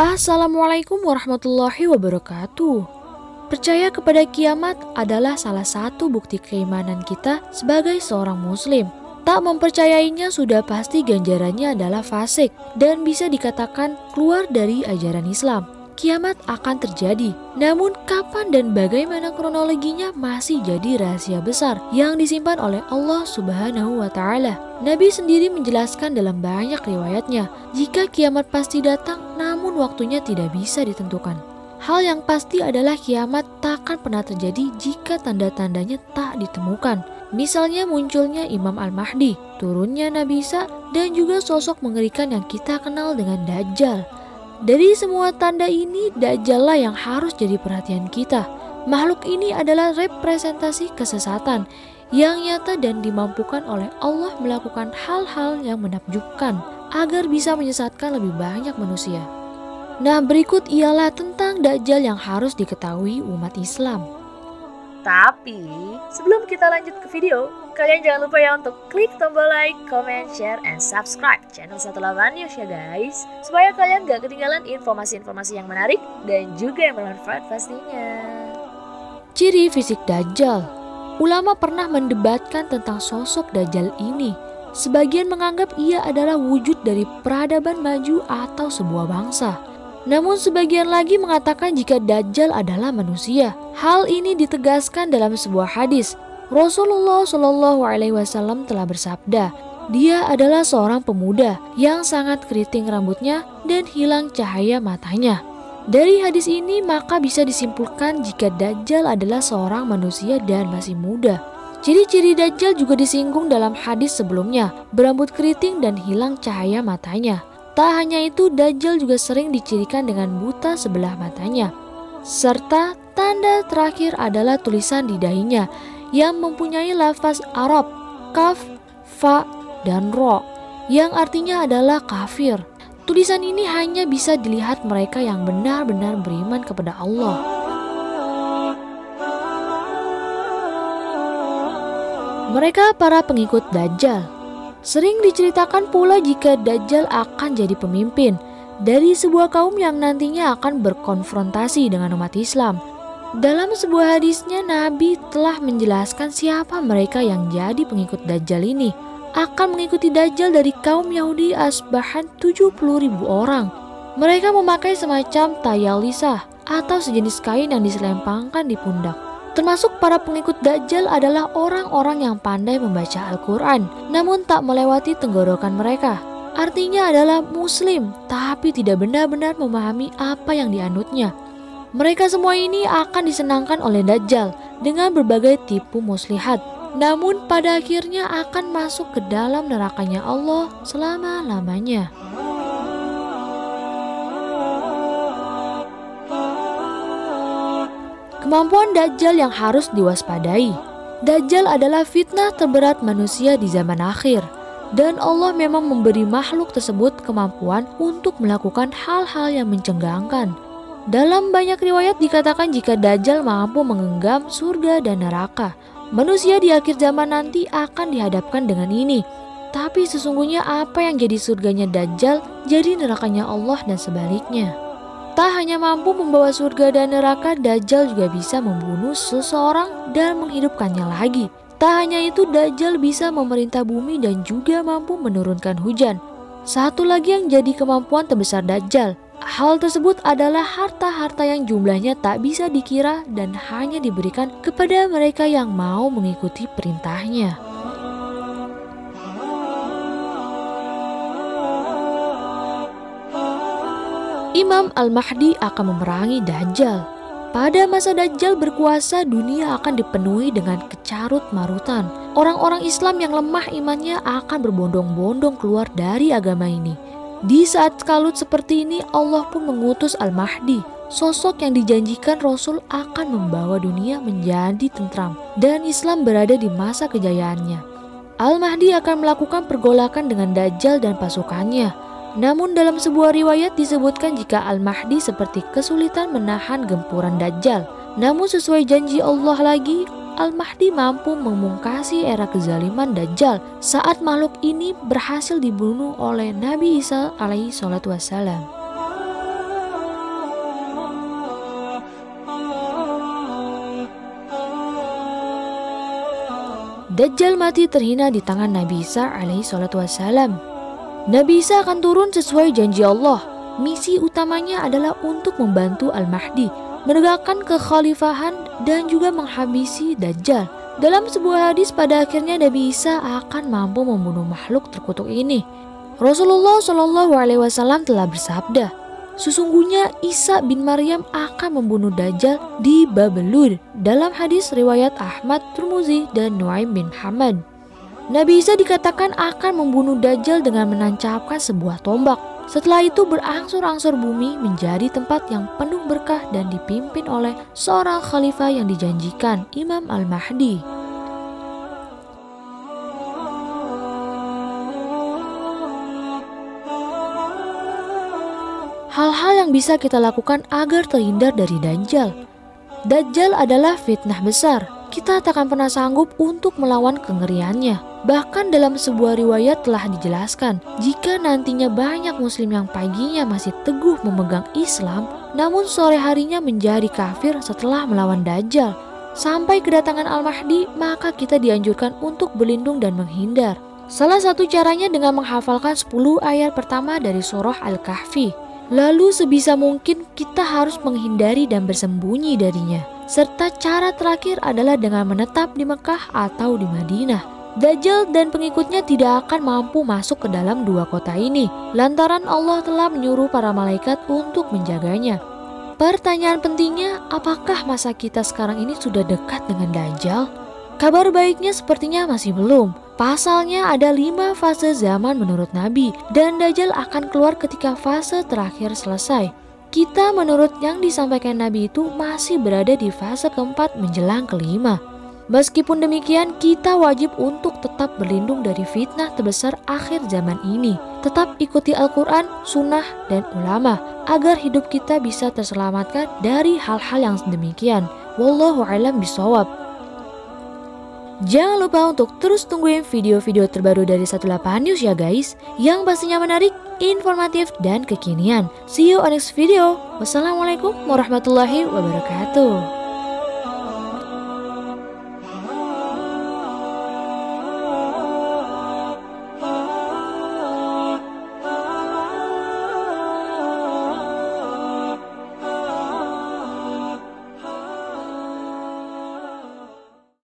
Assalamualaikum warahmatullahi wabarakatuh. Percaya kepada kiamat adalah salah satu bukti keimanan kita sebagai seorang muslim. Tak mempercayainya sudah pasti ganjarannya adalah fasik dan bisa dikatakan keluar dari ajaran Islam. Kiamat akan terjadi, namun kapan dan bagaimana kronologinya masih jadi rahasia besar yang disimpan oleh Allah Subhanahu wa Ta'ala. Nabi sendiri menjelaskan dalam banyak riwayatnya, jika kiamat pasti datang, namun waktunya tidak bisa ditentukan. Hal yang pasti adalah kiamat takkan pernah terjadi jika tanda-tandanya tak ditemukan. Misalnya munculnya Imam Al-Mahdi, turunnya Nabi Isa, dan juga sosok mengerikan yang kita kenal dengan Dajjal. Dari semua tanda ini, Dajjal lah yang harus jadi perhatian kita. Makhluk ini adalah representasi kesesatan yang nyata dan dimampukan oleh Allah melakukan hal-hal yang menakjubkan agar bisa menyesatkan lebih banyak manusia. Nah, berikut ialah tentang Dajjal yang harus diketahui umat Islam. Tapi sebelum kita lanjut ke video, kalian jangan lupa ya untuk klik tombol like, comment, share, and subscribe channel 18 News ya guys, supaya kalian gak ketinggalan informasi-informasi yang menarik dan juga yang bermanfaat pastinya. Ciri fisik Dajjal. Ulama pernah mendebatkan tentang sosok Dajjal ini. Sebagian menganggap ia adalah wujud dari peradaban maju atau sebuah bangsa. Namun sebagian lagi mengatakan jika Dajjal adalah manusia. Hal ini ditegaskan dalam sebuah hadis. Rasulullah SAW telah bersabda, dia adalah seorang pemuda yang sangat keriting rambutnya dan hilang cahaya matanya. Dari hadis ini maka bisa disimpulkan jika Dajjal adalah seorang manusia dan masih muda. Ciri-ciri Dajjal juga disinggung dalam hadis sebelumnya, berambut keriting dan hilang cahaya matanya. Tak hanya itu, Dajjal juga sering dicirikan dengan buta sebelah matanya. Serta tanda terakhir adalah tulisan di dahinya yang mempunyai lafaz Arab, kaf, fa, dan ro, yang artinya adalah kafir. Tulisan ini hanya bisa dilihat mereka yang benar-benar beriman kepada Allah. Mereka para pengikut Dajjal. Sering diceritakan pula jika Dajjal akan jadi pemimpin dari sebuah kaum yang nantinya akan berkonfrontasi dengan umat Islam. Dalam sebuah hadisnya, Nabi telah menjelaskan siapa mereka yang jadi pengikut Dajjal ini. Akan mengikuti Dajjal dari kaum Yahudi Asbahan 70.000 orang. Mereka memakai semacam tayalisah atau sejenis kain yang diselempangkan di pundak. Termasuk para pengikut Dajjal adalah orang-orang yang pandai membaca Al-Quran, namun tak melewati tenggorokan mereka. Artinya adalah muslim, tapi tidak benar-benar memahami apa yang dianutnya. Mereka semua ini akan disenangkan oleh Dajjal dengan berbagai tipu muslihat. Namun pada akhirnya akan masuk ke dalam nerakanya Allah selama-lamanya. Kemampuan Dajjal yang harus diwaspadai. Dajjal adalah fitnah terberat manusia di zaman akhir. Dan Allah memang memberi makhluk tersebut kemampuan untuk melakukan hal-hal yang mencengangkan. Dalam banyak riwayat dikatakan jika Dajjal mampu menggenggam surga dan neraka, manusia di akhir zaman nanti akan dihadapkan dengan ini. Tapi sesungguhnya apa yang jadi surganya Dajjal, jadi nerakanya Allah dan sebaliknya. Tak hanya mampu membawa surga dan neraka, Dajjal juga bisa membunuh seseorang dan menghidupkannya lagi. Tak hanya itu, Dajjal bisa memerintah bumi dan juga mampu menurunkan hujan. Satu lagi yang jadi kemampuan terbesar Dajjal. Hal tersebut adalah harta-harta yang jumlahnya tak bisa dikira dan hanya diberikan kepada mereka yang mau mengikuti perintahnya. Imam Al-Mahdi akan memerangi Dajjal. Pada masa Dajjal berkuasa, dunia akan dipenuhi dengan kecarut-marutan. Orang-orang Islam yang lemah imannya akan berbondong-bondong keluar dari agama ini. Di saat kalut seperti ini, Allah pun mengutus Al-Mahdi, sosok yang dijanjikan Rasul akan membawa dunia menjadi tentram dan Islam berada di masa kejayaannya. Al-Mahdi akan melakukan pergolakan dengan Dajjal dan pasukannya. Namun dalam sebuah riwayat disebutkan jika Al-Mahdi seperti kesulitan menahan gempuran Dajjal. Namun sesuai janji Allah lagi, Al-Mahdi mampu memungkasi era kezaliman Dajjal saat makhluk ini berhasil dibunuh oleh Nabi Isa alaihi salatu wassalam. Dajjal mati terhina di tangan Nabi Isa alaihi salatu wassalam. Nabi Isa akan turun sesuai janji Allah. Misi utamanya adalah untuk membantu Al-Mahdi menegakkan kekhalifahan dan juga menghabisi Dajjal. Dalam sebuah hadis pada akhirnya Nabi Isa akan mampu membunuh makhluk terkutuk ini. Rasulullah Shallallahu Alaihi Wasallam telah bersabda, sesungguhnya Isa bin Maryam akan membunuh Dajjal di Babelud dalam hadis riwayat Ahmad, Tirmidzi, dan Nuaim bin Hamad. Nabi Isa dikatakan akan membunuh Dajjal dengan menancapkan sebuah tombak. Setelah itu berangsur-angsur bumi menjadi tempat yang penuh berkah dan dipimpin oleh seorang khalifah yang dijanjikan, Imam Al-Mahdi. Hal-hal yang bisa kita lakukan agar terhindar dari Dajjal. Dajjal adalah fitnah besar. Kita tak akan pernah sanggup untuk melawan kengeriannya. Bahkan dalam sebuah riwayat telah dijelaskan, jika nantinya banyak muslim yang paginya masih teguh memegang Islam, namun sore harinya menjadi kafir setelah melawan Dajjal, sampai kedatangan Al-Mahdi, maka kita dianjurkan untuk berlindung dan menghindar. Salah satu caranya dengan menghafalkan 10 ayat pertama dari surah Al-Kahfi. Lalu sebisa mungkin kita harus menghindari dan bersembunyi darinya. Serta cara terakhir adalah dengan menetap di Mekah atau di Madinah. Dajjal dan pengikutnya tidak akan mampu masuk ke dalam dua kota ini, lantaran Allah telah menyuruh para malaikat untuk menjaganya. Pertanyaan pentingnya, apakah masa kita sekarang ini sudah dekat dengan Dajjal? Kabar baiknya sepertinya masih belum. Pasalnya ada 5 fase zaman menurut Nabi, dan Dajjal akan keluar ketika fase terakhir selesai. Kita menurut yang disampaikan Nabi itu masih berada di fase keempat menjelang kelima. Meskipun demikian, kita wajib untuk tetap berlindung dari fitnah terbesar akhir zaman ini. Tetap ikuti Al-Quran, Sunnah, dan ulama agar hidup kita bisa terselamatkan dari hal-hal yang demikian. Wallahu a'lam bishawab. Jangan lupa untuk terus tungguin video-video terbaru dari 18 News ya guys, yang pastinya menarik, informatif, dan kekinian. See you on next video. Wassalamualaikum warahmatullahi wabarakatuh.